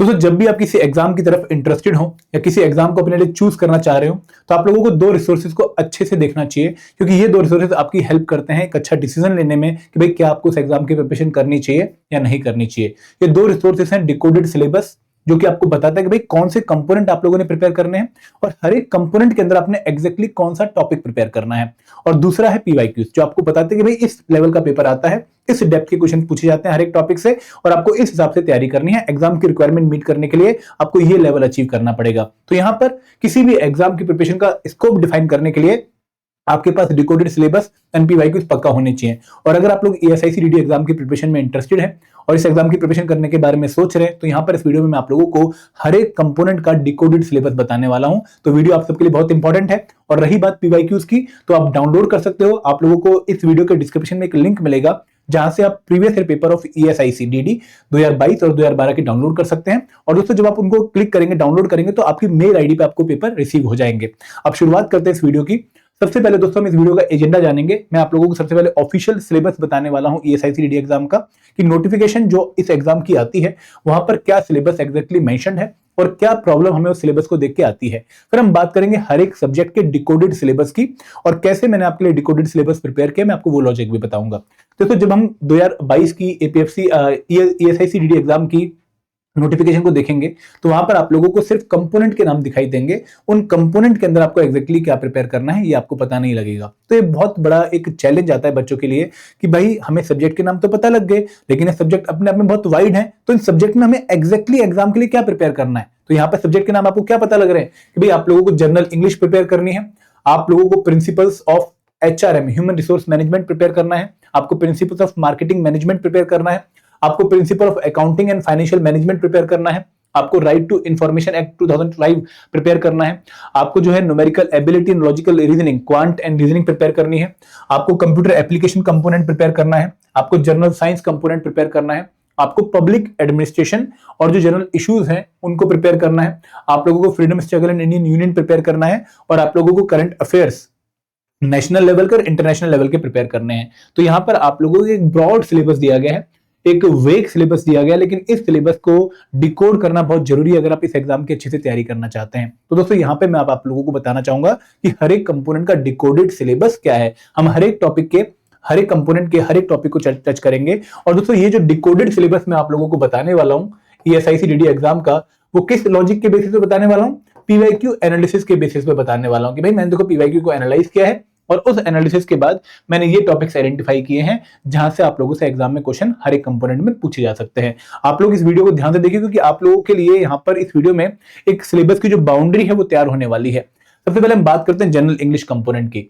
दोस्तों जब भी आप किसी एग्जाम की तरफ इंटरेस्टेड हो या किसी एग्जाम को अपने लिए चूज करना चाह रहे हो तो आप लोगों को दो रिसोर्सेज को अच्छे से देखना चाहिए, क्योंकि ये दो रिसोर्सेज आपकी हेल्प करते हैं एक अच्छा डिसीजन लेने में कि भाई क्या आपको उस एग्जाम की प्रिपरेशन करनी चाहिए या नहीं करनी चाहिए। ये दो रिसोर्सेज हैं डिकोडेड सिलेबस, जो कि आपको बताता है कि भाई कौन से कंपोनेंट आप लोगों ने प्रिपेयर करने हैं और हर एक कंपोनेंट के अंदर आपने एग्जैक्टली कौन सा टॉपिक प्रिपेयर करना है। और दूसरा है पीवाईक्यूज, जो आपको बताते हैं कि भाई इस लेवल का पेपर आता है, इस डेप्थ के क्वेश्चन पूछे जाते हैं हर एक टॉपिक से और आपको इस हिसाब से तैयारी करनी है। एग्जाम की रिक्वायरमेंट मीट करने के लिए आपको ये लेवल अचीव करना पड़ेगा। तो यहां पर किसी भी एग्जाम की प्रिपरेशन का स्कोप डिफाइन करने के लिए आपके पास डिकोडेड सिलेबस एंड पीवाईक्यूज पक्का होने चाहिए। और अगर आप लोग एएसआईसी डीडी एग्जाम की प्रिपरेशन में इंटरेस्टेड हैं और इस एग्जाम की प्रिपरेशन करने के बारे में सोच रहे हैं तो यहाँ पर इस वीडियो में मैं आप लोगों को हर एक कंपोनेंट का डिकोडेड सिलेबस बताने वाला हूं। तो वीडियो आप सबके लिए बहुत इंपॉर्टेंट है। और रही बात पीवाईक्यूज की, तो आप डाउनलोड कर सकते हो। आप लोगों को इस वीडियो के डिस्क्रिप्शन में एक लिंक मिलेगा जहां से आप previous year paper of ESIC DD 2022 और 2012 की डाउनलोड कर सकते हैं। और दोस्तों जब आप उनको क्लिक करेंगे, डाउनलोड करेंगे, तो आपकी मेल आईडी पे आपको पेपर रिसीव हो जाएंगे। अब शुरुआत करते हैं इस वीडियो की। सबसे पहले दोस्तों हम इस वीडियो का एजेंडा जानेंगे। मैं आप लोगों को सबसे पहले ऑफिशियल सिलेबस बताने वाला हूं ईएसआईसी डीडी एग्जाम का, कि नोटिफिकेशन जो इस एग्जाम की आती है वहां पर क्या सिलेबस एग्जैक्टली मेंशन्ड है और क्या प्रॉब्लम हमें उस सिलेबस को देख के आती है। फिर हम बात करेंगे हर एक सब्जेक्ट के डिकोडेड सिलेबस की और कैसे मैंने आपके लिए डिकोडेड सिलेबस प्रिपेयर किया, मैं आपको वो लॉजिक भी बताऊंगा। दोस्तों जब हम 2022 की एपीएफसी ईएसआईसी डीडी एग्जाम की नोटिफिकेशन को देखेंगे तो वहां पर आप लोगों को सिर्फ कंपोनेंट के नाम दिखाई देंगे। उन कंपोनेंट के अंदर आपको एग्जैक्टली क्या प्रिपेयर करना है ये आपको पता नहीं लगेगा। तो ये बहुत बड़ा एक चैलेंज आता है बच्चों के लिए कि भाई हमें सब्जेक्ट के नाम तो पता लग गए, लेकिन ये सब्जेक्ट अपने आप में बहुत वाइड है, तो इन सब्जेक्ट में हमें एग्जैक्टली एग्जाम के लिए क्या प्रिपेयर करना है। तो यहाँ पर सब्जेक्ट के नाम आपको क्या पता लग रहे हैं कि भाई आप लोगों को जनरल इंग्लिश प्रिपेयर करनी है, आप लोगों को principles of HRM human resource management prepare करना है, आपको principles of marketing management prepare करना है, आपको principle of accounting and financial management prepare करना है, आपको right to information act 2005 prepare करना है, आपको जो है numerical ability and logical reasoning quant and reasoning prepare करनी है, आपको कंप्यूटर एप्लीकेशन कंपोनेंट प्रिपेयर करना है, आपको जनरल साइंस कंपोनेंट प्रिपेयर करना है, आपको पब्लिक एडमिनिस्ट्रेशन और जो जनरल इश्यूज हैं उनको प्रिपेयर करना है, आप लोगों को freedom struggle and Indian union prepare करना है और आप लोगों को करंट अफेयर्स नेशनल लेवल के और इंटरनेशनल लेवल के प्रिपेयर करने हैं। तो यहां पर आप लोगों को एक ब्रॉड सिलेबस दिया गया है, एक वेग सिलेबस दिया गया, लेकिन इस सिलेबस को डिकोड करना बहुत जरूरी है अगर आप इस एग्जाम की अच्छे से तैयारी करना चाहते हैं। तो दोस्तों यहाँ पे मैं आप लोगों को बताना चाहूंगा कि हर एक कंपोनेंट का डिकोडेड सिलेबस क्या है। हम हर एक टॉपिक के हर एक कंपोनेंट के हर एक टॉपिक को टच करेंगे। और दोस्तों ये जो डिकोडेड सिलेबस मैं आप लोगों को बताने वाला हूँ ईएसआईसी डीडी एग्जाम का, वो किस लॉजिक के बेसिस पे बताने वाला हूँ, पीवाईक्यू एनालिसिस के बेसिस पे बताने वाला हूँ कि भाई मैंने देखो पीवाईक्यू को एनालाइज किया है और उस एनालिसिस के बाद मैंने ये टॉपिक्स आइडेंटिफाई किए हैं जहां से आप लोगों से एग्जाम में क्वेश्चन हर एक कंपोनेंट में पूछे जा सकते हैं। आप लोग इस वीडियो को ध्यान से देखिए, क्योंकि आप लोगों के लिए यहाँ पर इस वीडियो में एक सिलेबस की जो बाउंड्री है वो तैयार होने वाली है। सबसे पहले हम बात करते हैं जनरल इंग्लिश कंपोनेंट की।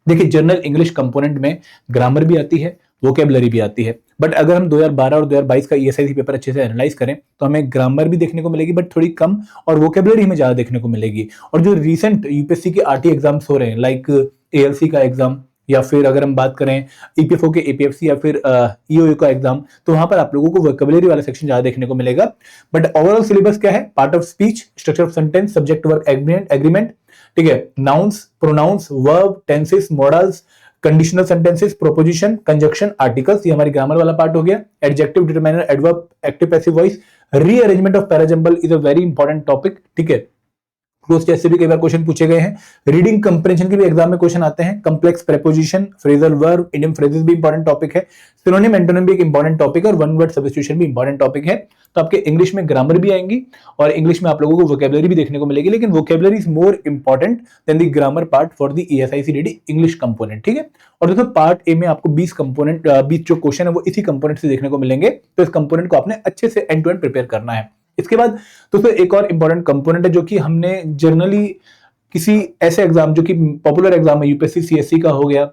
देखिए जनरल इंग्लिश कंपोनेंट में ग्रामर भी आती है, वोकेबलरी भी आती है, बट अगर हम 2012 और 2022 का ईएसआईसी पेपर अच्छे से एनालाइज करें तो हमें ग्रामर भी देखने को मिलेगी बट थोड़ी कम, और वोकेबलरी हमें ज्यादा देखने को मिलेगी। और जो रिसेंट यूपीएससी के आरटी एग्जाम्स हो रहे हैं लाइक एएलसी का एग्जाम, या फिर अगर हम बात करें ईपीएफओ के एपीएफसी या फिर ईओयू का एग्जाम, तो वहां पर आप लोगों को वोकेबलरी वाला सेक्शन ज्यादा देखने को मिलेगा। बट ओवरऑल सिलेबस क्या है, part of speech, structure of sentence, subject verb agreement, ठीक है, nouns, pronouns, verb, tenses, models, conditional sentences, proposition, conjunction, articles, ये हमारी ग्रामर वाला पार्ट हो गया। Adjective, determiner, adverb, active passive voice, rearrangement of parajumble is a very important topic, ठीक है, cloze test से भी कई बार क्वेश्चन पूछे गए हैं। रीडिंग कंप्रेंशन के भी एग्जाम में क्वेश्चन आते हैं। Complex preposition, phrasal verb, idiom phrases भी इंपॉर्टेंट टॉपिक है। सिनोनिम एंटोनिम भी एक इंपॉर्टेंट टॉपिक है और वन वर्ड सब्स्टिट्यूशन भी इंपॉर्टेंट टॉपिक है। तो आपके इंग्लिश में ग्रामर भी आएंगी और इंग्लिश में आप लोगों को वोकेबलरी भी देखने को मिलेगी, लेकिन vocabulary is more important than the grammar part for the ESIC DD English component, ठीक है। और दोस्तों पार्ट ए में आपको 20 जो क्वेश्चन है वो इसी कंपोनेंट से देखने को मिलेंगे। तो इस कंपोनेंट को आपने अच्छे से एंड टू एंड प्रिपेयर करना है। इसके बाद दोस्तों एक और इंपॉर्टेंट कंपोनेंट है जो कि हमने जनरली किसी ऐसे एग्जाम जो कि पॉपुलर एग्जाम है, यूपीएससी सीएससी का हो गया,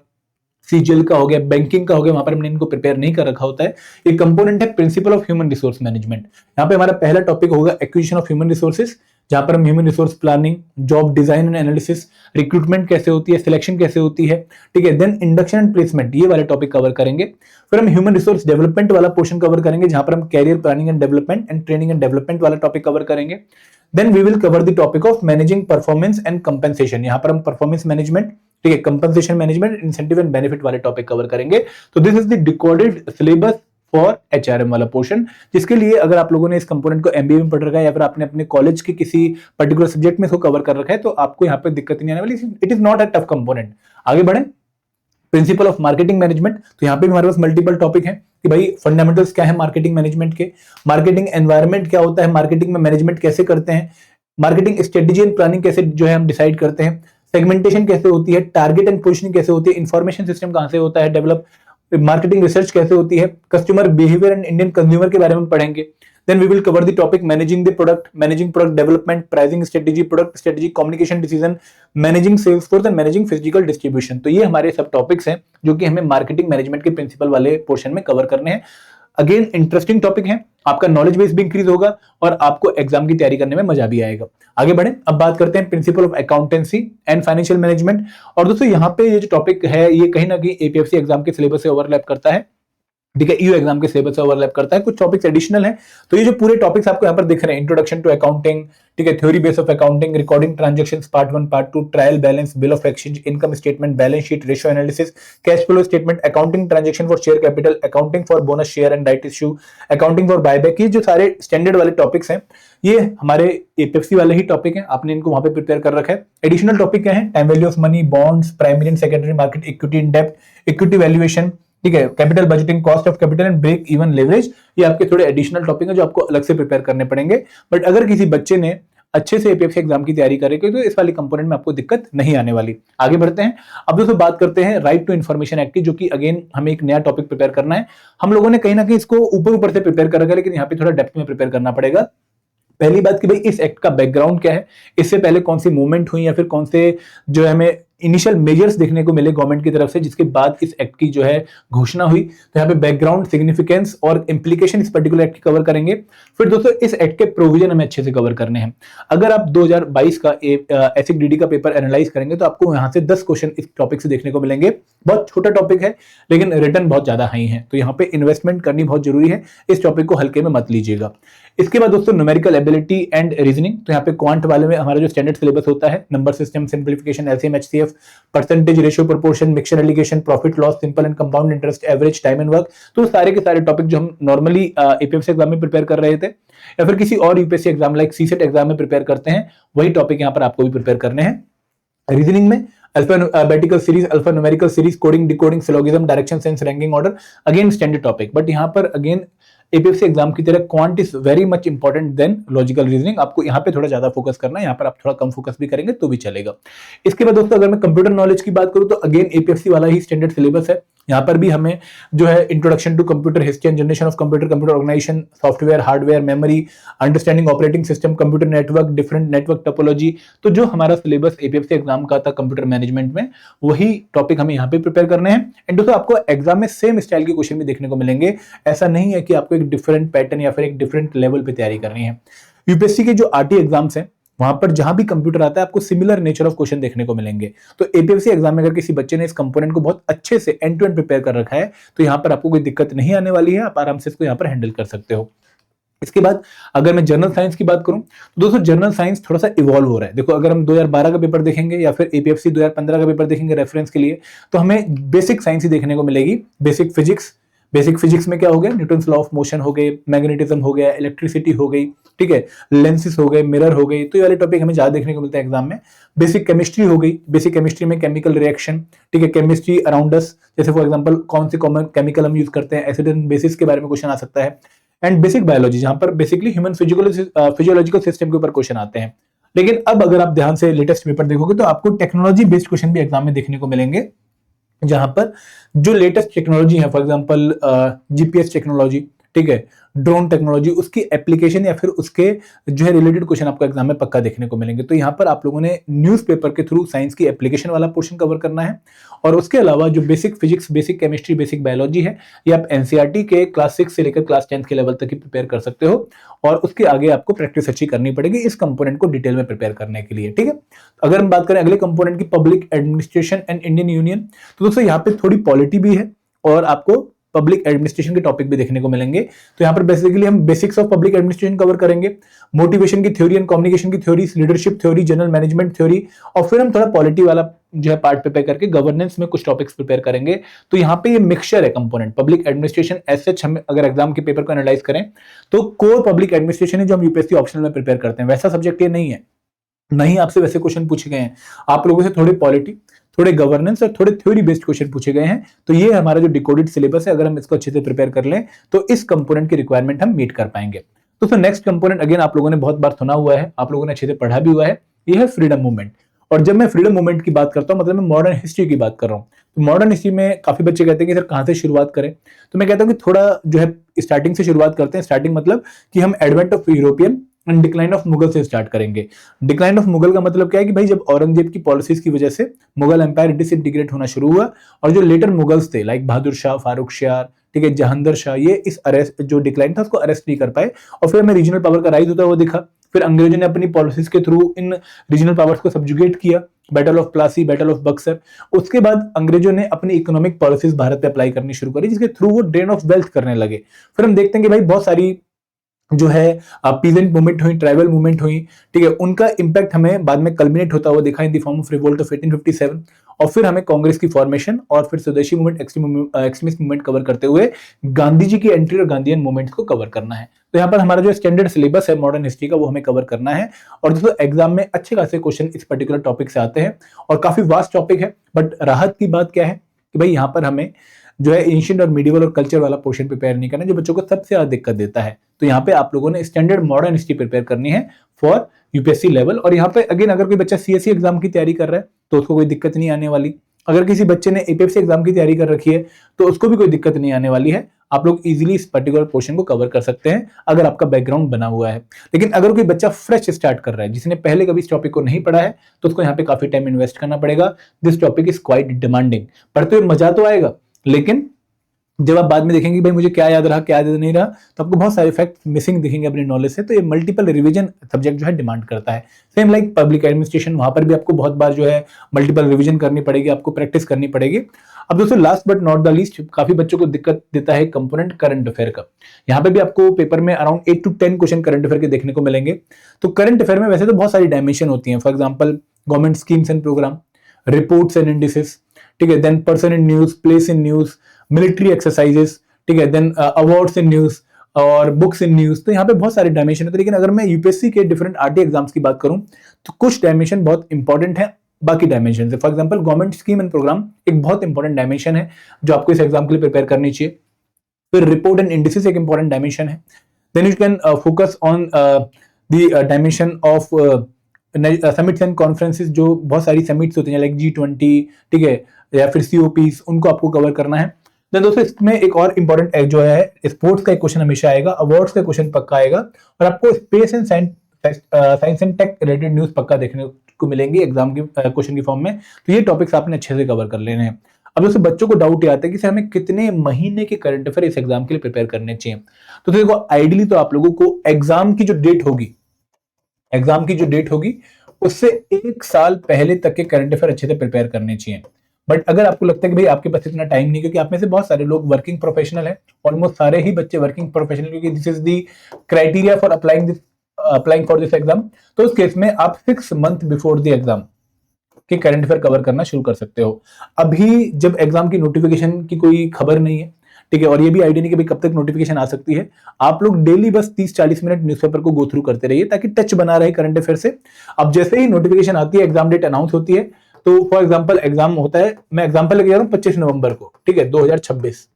सीजीएल का हो गया, बैंकिंग का हो गया, वहां पर हमने इनको प्रिपेयर नहीं कर रखा होता है। एक कंपोनेंट है principle of human resource management. यहाँ पे हमारा पहला टॉपिक होगा एक्विजिशन ऑफ ह्यूमन रिसोर्सेज, जहां पर हम human resource planning, job design and analysis, recruitment कैसे होती है, सिलेक्शन कैसे होती है, ठीक है, देन इंडक्शन एंड प्लेसमेंट, ये वाले टॉपिक कवर करेंगे। फिर हम ह्यूमन रिसोर्स डेवलपमेंट वाला पोर्शन कवर करेंगे, जहां पर हम career planning and development and training and development वाला टॉपिक कवर करेंगे। Then we will cover the topic of managing performance and compensation, यहां पर हम परफॉर्मेंस मैनेजमेंट, ठीक है, compensation management, incentive and benefit वाले टॉपिक कवर करेंगे। तो this is the decoded syllabus for HRM वाला पोर्शन, जिसके लिए अगर आप लोगों ने इस कंपोनेंट को MBA में पढ़ रखा है या फिर आपने अपने कॉलेज के किसी पर्टिकुलर सब्जेक्ट में इसको कवर कर रखा है तो आपको यहाँ पे दिक्कत नहीं आने वाली। It is not a tough component. आगे बढ़े, प्रिंसिपल ऑफ मार्केटिंग मैनेजमेंट, तो यहाँ पे भी हमारे पास मल्टीपल टॉपिक है कि भाई फंडामेंटल्स क्या है मार्केटिंग मैनेजमेंट के, मार्केटिंग एनवायरनमेंट क्या होता है, मार्केटिंग में मैनेजमेंट कैसे करते हैं, मार्केटिंग स्ट्रेटेजी एंड प्लानिंग कैसे जो है हम डिसाइड करते हैं, सेगमेंटेशन कैसे होती है, टारगेट एंड पोजिशनिंग कैसे होती है, इन्फॉर्मेशन सिस्टम कहां से होता है डेवलप, मार्केटिंग रिसर्च कैसे होती है, customer behaviour and Indian consumer के बारे में पढ़ेंगे। Then we will cover the topic managing the product, managing product development, pricing strategy, product strategy, communication decision, managing sales force and managing physical distribution। तो ये हमारे सब टॉपिक्स हैं जो कि हमें मार्केटिंग मैनेजमेंट के प्रिंसिपल वाले पोर्शन में कवर करने हैं। अगेन इंटरेस्टिंग टॉपिक है, आपका नॉलेज बेस भी इंक्रीज होगा और आपको एग्जाम की तैयारी करने में मजा भी आएगा। आगे बढ़े, अब बात करते हैं principle of accountancy and financial management. और दोस्तों यहाँ पे ये जो टॉपिक है ये कहीं ना कहीं APFC एग्जाम के सिलेबस से ओवरलैप करता है, ठीक है, EU एग्जाम के सिलेबस से ओवरलैप करता है, कुछ टॉपिक्स एडिशनल हैं। तो ये जो पूरे टॉपिक्स आपको यहाँ पर दिख रहे हैं, इंट्रोडक्शन टू अकाउंटिंग, ठीक है, theory base of accounting, recording transactions part 1 part 2, trial balance, bill of exchange, income statement, balance sheet, ratio analysis, cash flow statement, accounting transaction for share capital, accounting for bonus share and right issue, accounting for buyback, ये जो सारे standard वाले topics हैं ये हमारे APFC वाले ही topic हैं, आपने इनको वहां पे प्रिपेयर कर रखा है। एडिशनल टॉपिक क्या है, time value of money, bonds, primary and secondary market, equity in depth, equity valuation, ठीक है, capital budgeting, cost of capital and break even leverage, ये आपके थोड़े एडिशनल टॉपिक हैं जो आपको अलग से प्रिपेयर करने पड़ेंगे। बट अगर किसी बच्चे ने अच्छे से APFC एग्जाम की तैयारी करेगी तो इस वाले कंपोनेंट में आपको दिक्कत नहीं आने वाली। आगे बढ़ते हैं, अब दोस्तों बात करते हैं राइट टू इन्फॉर्मेशन एक्ट की, जो कि अगेन हमें एक नया टॉपिक प्रिपेयर करना है। हम लोगों ने कहीं ना कहीं इसको ऊपर ऊपर से प्रिपेयर कर रखा है, लेकिन यहाँ पे थोड़ा डेप्थ में प्रिपेयर करना पड़ेगा। पहली बात कि भाई इस एक्ट का बैकग्राउंड क्या है, इससे पहले कौन सी मूवमेंट हुई या फिर कौन से जो है हमें इनिशियल मेजर्स देखने को मिले गवर्नमेंट की तरफ से जिसके बाद इस एक्ट की जो है घोषणा हुई। तो यहाँ पे बैकग्राउंड, सिग्निफिकेंस और इंप्लीकेशन इस पर्टिकुलर एक्ट की कवर करेंगे। फिर दोस्तों इस एक्ट के प्रोविजन हमें अच्छे से कवर करने हैं। अगर आप 2022 का एसिक DD का पेपर एनालाइज करेंगे तो आपको यहाँ से 10 क्वेश्चन इस टॉपिक से देखने को मिलेंगे। बहुत छोटा टॉपिक है लेकिन रिटर्न बहुत ज्यादा हाई है, तो यहाँ पे इन्वेस्टमेंट करनी बहुत जरूरी है, इस टॉपिक को हल्के में मत लीजिएगा। इसके बाद दोस्तों न्यूमेरिकल एबिलिटी एंड रीजनिंग, तो यहाँ पे क्वांट वाले में हमारा जो स्टैंडर्ड सिलेबस होता है, number system, simplification, LCM, HCF, percentage, ratio, proportion, mixture allegation, profit loss, simple and compound interest, average, time and work, तो सारे के सारे टॉपिक जो हम नॉर्मली APFC एग्जाम में प्रिपेयर कर रहे थे या फिर किसी और UPSC exam like CSET exam में प्रिपेयर करते हैं, वही टॉपिक यहाँ पर आपको भी प्रिपेयर करने हैं। रीजनिंग में alphabetical series, alpha numerical series, coding, decoding, syllogism, direction sense, ranking order, again standard topic. But यहाँ पर अगेन APFC एग्जाम की तरह quant is very much important than logical reasoning, आपको यहाँ पे थोड़ा ज्यादा फोकस करना है, यहाँ पर आप थोड़ा कम फोकस भी करेंगे तो भी चलेगा। इसके बाद दोस्तों अगर मैं कंप्यूटर नॉलेज की बात करूँ तो अगेन APFC वाला ही स्टैंडर्ड सिलेबस है। यहाँ पर भी हमें जो है introduction to computer, history and generation of computer, computer organisation, software, hardware, memory, understanding operating system, computer network, different network topology, तो जो हमारा सिलेबस APFC एग्जाम का था कंप्यूटर मैनेजमेंट में, वही टॉपिक हमें यहाँ पे प्रिपेयर करने हैं। एंड दोस्तों आपको एग्जाम में सेम स्टाइल के क्वेश्चन भी देखने को मिलेंगे, ऐसा नहीं है कि आपको एक डिफरेंट पैटर्न या फिर एक डिफरेंट लेवल पे तैयारी करनी है। UPSC के जो RT एग्जाम्स हैं वहां पर जहां भी कंप्यूटर आता है आपको सिमिलर नेचर ऑफ क्वेश्चन देखने को मिलेंगे। तो APFC एग्जाम में अगर किसी बच्चे ने इस कंपोनेंट को बहुत अच्छे से एंड टू एंड प्रिपेयर कर रखा है तो यहाँ पर आपको कोई दिक्कत नहीं आने वाली है, आप आराम से इसको यहाँ पर हैंडल कर सकते हो। इसके बाद अगर मैं जनरल साइंस की बात करूं तो दोस्तों जनरल साइंस थोड़ा सा इवॉल्व हो रहा है। देखो अगर हम 2012 का पेपर देखेंगे या फिर APFC 2015 का पेपर देखेंगे रेफरेंस के लिए, तो हमें बेसिक साइंस ही देखने को मिलेगी। बेसिक फिजिक्स में क्या हो गया, न्यूटन्स लॉ ऑफ मोशन हो गए, मैग्नेटिज्म हो गया, इलेक्ट्रिसिटी हो गई, ठीक है, लेंसेज हो गए, मिरर हो गई, तो ये वाले टॉपिक हमें ज्यादा देखने को मिलता है एग्जाम में। बेसिक केमिस्ट्री हो गई, बेसिक केमिस्ट्री में केमिकल रिएक्शन, ठीक है, केमिस्ट्री अराउंड अस, जैसे फॉर एग्जांपल कौन से कॉमन केमिकल हम यूज करते हैं, एसिड एंड बेसिस के बारे में क्वेश्चन आ सकता है। एंड बेसिक बायोलॉजी जहां पर बेसिकली ह्यूमन फिजियोलॉजिकल सिस्टम के ऊपर क्वेश्चन आते हैं। लेकिन अब अगर आप ध्यान से लेटेस्ट पेपर देखोगे तो आपको टेक्नोलॉजी बेस्ड क्वेश्चन भी एग्जाम में देखने को मिलेंगे, जहां पर जो लेटेस्ट टेक्नोलॉजी है, फॉर एग्जांपल GPS टेक्नोलॉजी, ठीक है, ड्रोन टेक्नोलॉजी, उसकी एप्लीकेशन या फिर उसके जो है रिलेटेड क्वेश्चन आपको एग्जाम में पक्का देखने को मिलेंगे। तो यहाँ पर आप लोगों ने न्यूज़पेपर के थ्रू साइंस की एप्लीकेशन वाला पोर्शन कवर करना है। और उसके अलावा जो basic physics, basic chemistry, basic biology है, ये आप NCERT के क्लास 6 से लेकर क्लास 10 के लेवल तक ही प्रिपेयर कर सकते हो। और उसके आगे आपको प्रैक्टिस अच्छी करनी पड़ेगी इस कंपोनेंट को डिटेल में प्रिपेयर करने के लिए, ठीक है। अगर हम बात करें अगले कंपोनेंट की, public administration and Indian union, तो दोस्तों यहाँ पे थोड़ी पॉलिटी भी है और आपको पब्लिक एडमिनिस्ट्रेशन के टॉपिक भी देखने को मिलेंगे। तो यहाँ पर बेसिकली हम basics of public administration cover करेंगे, मोटिवेशन की थ्योरी एंड कम्युनिकेशन की theory, leadership theory, general management theory, और फिर हम थोड़ा पॉलिटी वाला जो है पार्ट प्रिपेयर करके गवर्नेंस में कुछ टॉपिक्स प्रिपेयर करेंगे। तो यहाँ पे ये मिक्सचर है component. Public administration as such हम अगर एग्जाम के पेपर को एनालाइज करें तो कोर पब्लिक एडमिनिस्ट्रेशन है जो हम यूपीएससी ऑप्शनल में प्रिपेयर करते हैं, वैसा सब्जेक्ट ये नहीं है। नहीं आपसे वैसे क्वेश्चन पूछे गए हैं, आप लोगों से थोड़े पॉलिटी, थोड़े गवर्नेंस और थोड़े थ्योरी बेस्ड क्वेश्चन पूछे गए हैं। तो ये हमारा जो डिकोडेड सिलेबस है, अगर हम इसको अच्छे से प्रिपेयर कर लें तो इस कंपोनेंट की रिक्वायरमेंट हम मीट कर पाएंगे। तो नेक्स्ट कंपोनेंट अगेन आप लोगों ने बहुत बार सुना हुआ है, आप लोगों ने अच्छे से पढ़ा भी हुआ है, ये है फ्रीडम मूवमेंट। और जब मैं फ्रीडम मूवमेंट की बात करता हूं मतलब मैं मॉडर्न हिस्ट्री की बात कर रहा हूं। तो मॉडर्न हिस्ट्री में काफी बच्चे कहते हैं कि सर कहां से शुरुआत करें, तो मैं कहता हूं कि थोड़ा जो है स्टार्टिंग से शुरुआत करते हैं। स्टार्टिंग मतलब कि हम advent of European and decline of Mughal से स्टार्ट करेंगे। डिक्लाइन ऑफ मुगल का मतलब क्या है कि भाई जब औरंगजेब की पॉलिसीज की वजह से मुगल एम्पायर डिसइंटीग्रेट होना शुरू हुआ और जो लेटर मुगल्स थे लाइक बहादुर शाह, फारूक शाह, ठीक है, जहांगीर शाह, ये इस अरेस्ट जो डिक्लाइन था उसको अरेस्ट नहीं कर पाए और फिर हमें रीजनल पावर का राइज होता हुआ दिखा। फिर अंग्रेजों ने अपनी पॉलिसीज के थ्रू इन रीजनल पावर्स को सब्जुगेट किया, battle of Plassey, battle of Buxar. उसके बाद अंग्रेजों ने अपनी इकोनॉमिक पॉलिसीज भारत पे अप्लाई करनी शुरू करी जिसके थ्रू वो ड्रेन ऑफ वेल्थ करने लगे। फिर हम देखते हैं कि भाई बहुत सारी जो है पीजेंट मूवमेंट हुई, ट्राइबल मूवमेंट हुई, ठीक है, उनका इंपैक्ट हमें बाद में कल्मिनेट होता हुआ दिखा in the form of revolt of 1857 और फिर हमें कांग्रेस की फॉर्मेशन और फिर स्वदेशी मूवमेंट, एक्सट्रीमिस्ट मूवमेंट कवर करते हुए गांधी जी की एंट्री और गांधीयन मूवमेंट्स को कवर करना है। तो यहाँ पर हमारा जो स्टैंडर्ड सिलेबस है मॉडर्न हिस्ट्री का वो हमें कवर करना है। और दोस्तों एग्जाम में अच्छे खासे क्वेश्चन इस पर्टिकुलर टॉपिक से आते हैं और काफी वास्ट टॉपिक है। बट राहत की बात क्या है कि भाई यहाँ पर हमें जो है एंशिएंट और मिडिवल और कल्चर वाला पोर्शन प्रिपेयर नहीं करना जो बच्चों को सबसे ज्यादा दिक्कत देता है। तो यहाँ पे आप लोगों ने स्टैंडर्ड मॉडर्न हिस्ट्री प्रिपेयर करनी है फॉर यूपीएससी लेवल। और यहाँ पे अगेन अगर कोई बच्चा सीएससी एग्जाम की तैयारी कर रहा है तो उसको कोई दिक्कत नहीं आने वाली। अगर किसी बच्चे ने एपीएससी एग्जाम की तैयारी कर रखी है तो उसको भी कोई दिक्कत नहीं आने वाली है। आप लोग इजीली इस पर्टिकुलर पोर्शन को कवर कर सकते हैं अगर आपका बैकग्राउंड बना हुआ है। लेकिन अगर कोई बच्चा फ्रेश स्टार्ट कर रहा है जिसने पहले कभी इस टॉपिक को नहीं पढ़ा है तो उसको यहाँ पे काफी टाइम इन्वेस्ट करना पड़ेगा। This topic is quite demanding. पढ़ते हुए मजा तो आएगा लेकिन जब आप बाद में देखेंगे भाई मुझे क्या याद रहा क्या याद नहीं रहा तो आपको बहुत सारे फैक्ट मिसिंग दिखेंगे अपनी नॉलेज से। तो ये मल्टीपल रिवीजन सब्जेक्ट जो है डिमांड करता है। सेम लाइक पब्लिक एडमिनिस्ट्रेशन, वहां पर भी आपको बहुत बार जो है मल्टीपल रिवीजन करनी पड़ेगी, आपको प्रैक्टिस करनी पड़ेगी। अब दोस्तों last but not the least काफी बच्चों को दिक्कत देता है कंपोनेंट करंट अफेयर का। यहाँ पे भी आपको पेपर में around 8 to 10 question current affair के देखने को मिलेंगे। तो करंट अफेयर में वैसे तो बहुत सारी डायमेंशन होती है। For example government schemes and programme, reports and indices, ठीक है, then person in news, place in news, military exercises, ठीक है, देन अवार्ड्स इन न्यूज और बुक्स इन न्यूज। तो यहाँ पे बहुत सारे डायमेंशन है। लेकिन अगर मैं यूपीएससी के डिफरेंट आरटी एग्जाम्स की बात करूं तो कुछ डायमेंशन बहुत इंपॉर्टेंट है बाकी डायमेंशन से। For example government scheme and programme एक बहुत इंपॉर्टेंट डायमेंशन है जो आपको इस एग्जाम के लिए प्रिपेयर करनी चाहिए। फिर रिपोर्ट एंड इंडिसेस एक इंपॉर्टेंट डायमेंशन है। Then you can focus on the dimension of summits and conferences, जो बहुत सारी समिट्स होती हैं लाइक G20, ठीक है, या फिर COPs, उनको आपको कवर करना है। देन दोस्तों इसमें एक और इंपॉर्टेंट जो है स्पोर्ट्स का एक क्वेश्चन हमेशा आएगा, अवार्ड्स का क्वेश्चन पक्का आएगा और आपको space and science and tech related news पक्का देखने को मिलेंगी एग्जाम के क्वेश्चन की फॉर्म में। तो ये टॉपिक्स आपने अच्छे से कवर कर लेने हैं। अब दोस्तों बच्चों को डाउट ये आता है कि सर हमें कितने महीने के करंट अफेयर इस एग्जाम के लिए प्रिपेयर करने चाहिए। तो देखो आइडियली तो आप लोगों को एग्जाम की जो डेट होगी उससे 1 साल पहले तक के करंट अफेयर अच्छे से प्रिपेयर करने चाहिए। बट अगर आपको लगता है कि भाई आपके पास इतना टाइम नहीं, क्योंकि आप में से बहुत सारे लोग वर्किंग प्रोफेशनल हैं, ऑलमोस्ट सारे ही बच्चे वर्किंग प्रोफेशनल, क्योंकि this is the criteria for applying for this exam. तो उस केस में आप 6 मंथ बिफोर द एग्जाम के करंट अफेयर कवर करना शुरू कर सकते हो। अभी जब एग्जाम की नोटिफिकेशन की कोई खबर नहीं है, ठीक है, और ये भी आइडिया नहीं कि भाई कब तक नोटिफिकेशन आ सकती है, आप लोग डेली बस 30-40 मिनट न्यूज़पेपर को गो थ्रू करते रहिए ताकि टच बना रहे करंट अफेयर से। अब जैसे ही नोटिफिकेशन आती है, एग्जाम डेट अनाउंस होती है, तो फॉर एग्जांपल एग्जाम होता है, मैं एग्जांपल लेके जा रहा हूं 25 नवंबर को, ठीक है, 2026।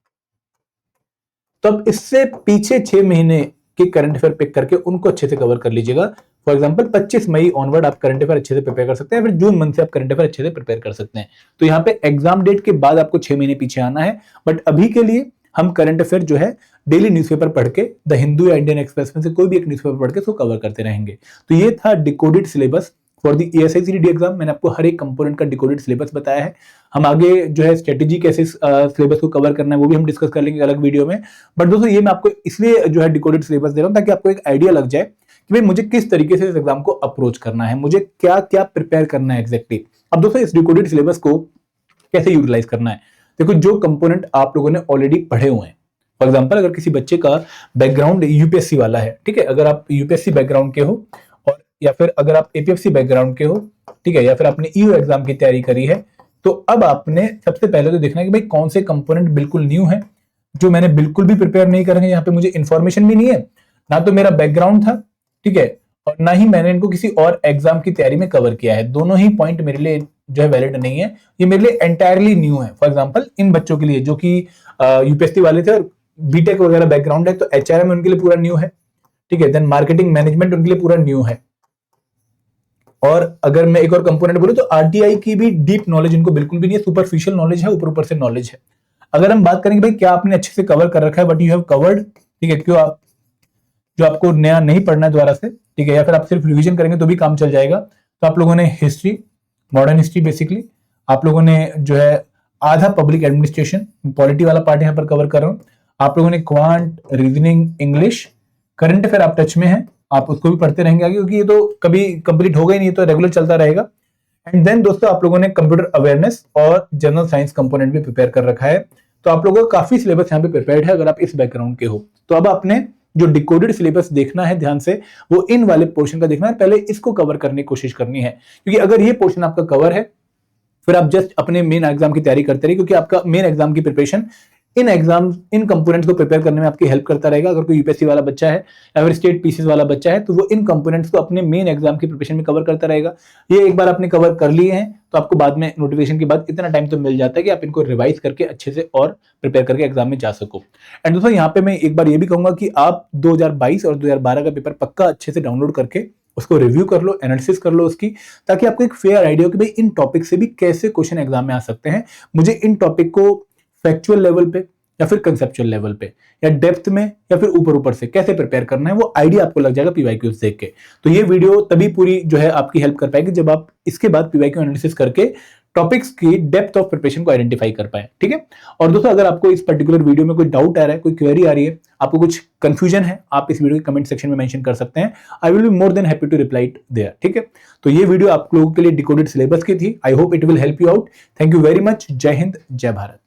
तो अब इससे पीछे 6 महीने के करंट अफेयर पिक करके उनको अच्छे से कवर कर लीजिएगा। फॉर एग्जांपल 25 मई ऑनवर्ड आप करंट अफेयर अच्छे से प्रिपेयर कर सकते हैं, फिर जून मंथ से आप करंट अफेयर अच्छे से प्रिपेयर कर सकते हैं। तो यहाँ पे एग्जाम डेट के बाद आपको 6 महीने पीछे आना है। बट अभी के लिए हम करंट अफेयर जो है डेली न्यूज़पेपर पढ़ के, द हिंदू या इंडियन एक्सप्रेस में से कोई भी एक न्यूज़पेपर पढ़ के उसको कवर करते रहेंगे। तो ये था decoded syllabus for the ESI-CTD exam. मैंने आपको हर एक कंपोनेंट का डिकोडेड सिलेबस बताया है। हम आगे जो है स्ट्रेटेजी कैसे सिलेबस को कवर करना है वो भी हम डिस्कस कर लेंगे अलग वीडियो में। बट दोस्तों ये मैं आपको इसलिए जो है डिकोडेड सिलेबस दे रहा हूं ताकि आपको एक आइडिया लग जाए कि भाई मुझे किस तरीके से इस एग्जाम को अप्रोच करना है, मुझे क्या क्या प्रिपेयर करना है एग्जैक्टली। अब दोस्तों इस डिकोडेड सिलेबस को कैसे यूटिलाइज करना है, देखो जो कंपोनेंट आप लोगों ने ऑलरेडी पढ़े हुए हैं, फॉर एग्जाम्पल अगर किसी बच्चे का बैकग्राउंड यूपीएससी वाला है, ठीक है, अगर आप यूपीएससी बैकग्राउंड के हो और या फिर अगर आप एपीएफसी बैकग्राउंड के हो, ठीक है, या फिर आपने ईओ एग्जाम की तैयारी करी है, तो अब आपने सबसे पहले तो देखना है कि भाई कौन से कंपोनेंट बिल्कुल न्यू है जो मैंने बिल्कुल भी प्रिपेयर नहीं करेंगे, यहाँ पे मुझे इन्फॉर्मेशन भी नहीं है, ना तो मेरा बैकग्राउंड था, ठीक है, और ना ही मैंने इनको किसी और एग्जाम की तैयारी में कवर किया है। दोनों ही पॉइंट मेरे लिए जो है वैलिड नहीं है, ये मेरे लिए एंटायरली न्यू है। फॉर एग्जांपल इन बच्चों के लिए जो कि यूपीएससी वाले थे और बीटेक वगैरह बैकग्राउंड है, तो एचआरएम उनके लिए पूरा न्यू है, ठीक है, देन मार्केटिंग मैनेजमेंट उनके लिए पूरा न्यू है। और अगर मैं एक और कंपोनेंट बोलूं तो आरटीआई की भी डीप नॉलेज इनको बिल्कुल भी नहीं है, सुपरफिशियल नॉलेज है, ऊपर ऊपर से नॉलेज है। अगर हम बात करेंगे भाई क्या आपने अच्छे से कवर कर रखा है, बट यू हैव कवर्ड, ठीक है, क्यों आप जो आपको नया नहीं पढ़ना है दोबारा से, ठीक है, या फिर आप सिर्फ रिवीजन करेंगे तो भी काम चल जाएगा। तो आप लोगों ने हिस्ट्री, मॉडर्न हिस्ट्री बेसिकली, आप लोगों ने जो है आधा पब्लिक एडमिनिस्ट्रेशन, पॉलिटी वाला पार्ट यहाँ पर कवर कर रहा हूँ, आप लोगों ने quant, reasoning, English, current affair आप टच में है, आप उसको भी पढ़ते रहेंगे आगे, क्योंकि ये तो कभी कंप्लीट होगा ही नहीं, तो रेगुलर चलता रहेगा। एंड देन दोस्तों आप लोगों ने कंप्यूटर अवेयरनेस और जनरल साइंस कंपोनेंट भी प्रिपेयर कर रखा है, तो आप लोगों का काफी सिलेबस यहाँ पे प्रिपेयर्ड है अगर आप इस बैकग्राउंड के हो। तो अब आपने जो डिकोडेड सिलेबस देखना है ध्यान से, वो इन वाले पोर्शन का देखना है, पहले इसको कवर करने की कोशिश करनी है, क्योंकि अगर ये पोर्शन आपका कवर है फिर आप जस्ट अपने मेन एग्जाम की तैयारी करते रहिए, क्योंकि आपका मेन एग्जाम की preparation in exam in components को प्रिपेयर करने में आपकी हेल्प करता रहेगा। अगर कोई यूपीएससी वाला बच्चा है या फिर स्टेट पीसीएस वाला बच्चा है तो वो इन कंपोनेंट्स को अपने मेन एग्जाम की प्रिपरेशन में कवर करता रहेगा। ये एक बार आपने कवर कर लिए हैं तो आपको बाद में नोटिफिकेशन के बाद इतना टाइम तो मिल जाता है कि आप इनको रिवाइज करके अच्छे से और प्रिपेयर करके एग्जाम में जा सको। एंड दोस्तों यहाँ पे मैं एक बार ये भी कहूंगा कि आप 2022 और 2012 का पेपर पक्का अच्छे से डाउनलोड करके उसको रिव्यू कर लो, एनालिसिस कर लो उसकी, ताकि आपको एक फेयर आइडिया हो कि भाई इन टॉपिक से भी कैसे क्वेश्चन एग्जाम में आ सकते हैं। मुझे इन टॉपिक को फैक्चुअल लेवल पे या फिर कंसेप्चुअल लेवल पे या डेप्थ में या फिर ऊपर ऊपर से कैसे प्रिपेयर करना है वो आइडिया आपको लग जाएगा पीवाईक्यूज देख के। तो ये वीडियो तभी पूरी जो है आपकी हेल्प कर पाएगी जब आप इसके बाद पीवाईक्यू एनालिसिस करके टॉपिक्स की डेप्थ ऑफ प्रिपरेशन को आइडेंटिफाई कर पाए, ठीक है। और दोस्तों अगर आपको इस पर्टिकुलर वीडियो में कोई डाउट आ रहा है, कोई क्वेरी आ रही है, आपको कुछ कंफ्यूजन है, आप इस वीडियो के कमेंट सेक्शन में मेंशन कर सकते हैं। I will be more than happy to reply there, ठीक है। तो ये वीडियो आप लोगों के लिए डिकोडेड सिलेबस की थी। I hope it will help you out. Thank you very much. जय हिंद, जय भारत।